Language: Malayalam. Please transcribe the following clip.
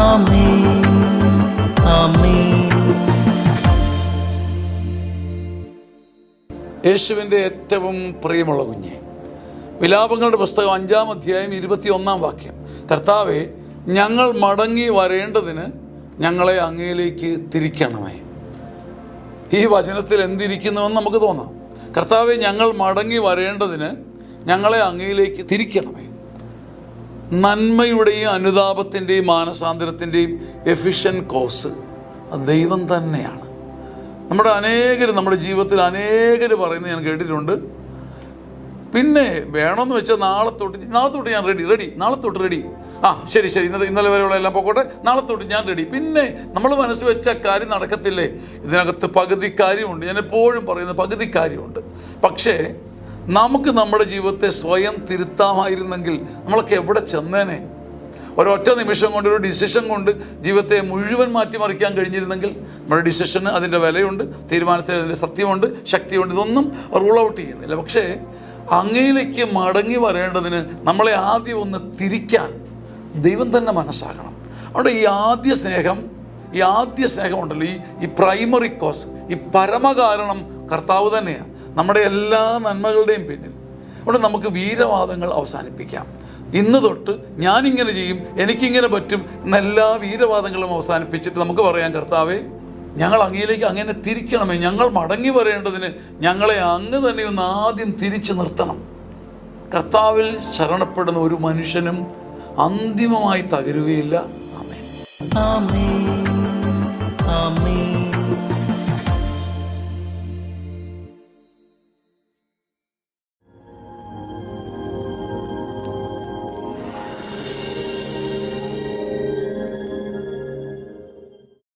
ആമേൻ, ആമേൻ. യേശുവിൻ്റെ ഏറ്റവും പ്രിയമുള്ള കുഞ്ഞെ, വിലാപങ്ങളുടെ പുസ്തകം 5-ാം അധ്യായം 21-ാം വാക്യം. കർത്താവെ, ഞങ്ങൾ മടങ്ങി വരേണ്ടതിന് ഞങ്ങളെ അങ്ങയിലേക്ക് തിരിക്കണമേ. ഈ വചനത്തിൽ എന്തിരിക്കുന്നുവെന്ന് നമുക്ക് തോന്നാം. കർത്താവെ, ഞങ്ങൾ മടങ്ങി വരേണ്ടതിന് ഞങ്ങളെ അങ്ങയിലേക്ക് തിരിക്കണമേ. നന്മയുടെയും അനുതാപത്തിൻ്റെയും മാനസാന്തരത്തിൻ്റെയും എഫിഷ്യൻ്റ് കോഴ്സ് അത് ദൈവം തന്നെയാണ്. നമ്മുടെ ജീവിതത്തിൽ അനേകർ പറയുന്നത് ഞാൻ കേട്ടിട്ടുണ്ട്. പിന്നെ വേണമെന്ന് വെച്ചാൽ നാളെ തൊട്ട് ഞാൻ റെഡി, നാളെ തൊട്ട് റെഡി. ശരി, ഇന്നലെ വരെയുള്ള എല്ലാം പോക്കോട്ടെ, നാളെ തൊട്ട് ഞാൻ റെഡി. പിന്നെ നമ്മൾ മനസ്സ് വെച്ച കാര്യം നടക്കത്തില്ലേ? ഇതിനകത്ത് പകുതി കാര്യമുണ്ട്. ഞാൻ എപ്പോഴും പറയുന്നത് പകുതി കാര്യമുണ്ട്. പക്ഷേ നമുക്ക് നമ്മുടെ ജീവിതത്തെ സ്വയം തിരുത്താമായിരുന്നെങ്കിൽ നമ്മളൊക്കെ എവിടെ ചെന്നേനെ? ഒരൊറ്റ നിമിഷം കൊണ്ട്, ഒരു ഡിസിഷൻ കൊണ്ട് ജീവിതത്തെ മുഴുവൻ മാറ്റിമറിക്കാൻ കഴിഞ്ഞിരുന്നെങ്കിൽ നമ്മുടെ ഡിസിഷന് അതിൻ്റെ വിലയുണ്ട്, തീരുമാനത്തിന് അതിൻ്റെ സത്യമുണ്ട്, ശക്തിയുണ്ട്. ഇതൊന്നും റൂൾ ഔട്ട് ചെയ്യുന്നില്ല. പക്ഷേ അങ്ങയിലേക്ക് മടങ്ങി വരേണ്ടതിന് നമ്മളെ ആദ്യം ഒന്ന് തിരിക്കാൻ ദൈവം തന്നെ മനസ്സാകണം. അവിടെ ഈ ആദ്യ സ്നേഹം ഉണ്ടല്ലോ, ഈ പ്രൈമറി കോസ്, ഈ പരമകാരണം കർത്താവ് തന്നെയാണ് നമ്മുടെ എല്ലാ നന്മകളുടെയും പിന്നിൽ. അവിടെ നമുക്ക് വീരവാദങ്ങൾ അവസാനിപ്പിക്കാം. ഇന്ന് തൊട്ട് ഞാനിങ്ങനെ ചെയ്യും, എനിക്കിങ്ങനെ പറ്റും എന്നെല്ലാ വീരവാദങ്ങളും അവസാനിപ്പിച്ചിട്ട് നമുക്ക് പറയാം, കർത്താവേ, ഞങ്ങൾ അങ്ങയിലേക്ക് അങ്ങനെ തിരിക്കണമേ. ഞങ്ങൾ മടങ്ങി വരേണ്ടതിന് ഞങ്ങളെ അങ്ങ് തന്നെ ഒന്ന് ആദ്യം തിരിച്ചു നിർത്തണം. കർത്താവിൽ ശരണപ്പെടുന്ന ഒരു മനുഷ്യനും അന്തിമമായി തകരുകയില്ല. ആമേൻ, ആമേൻ, ആമേൻ.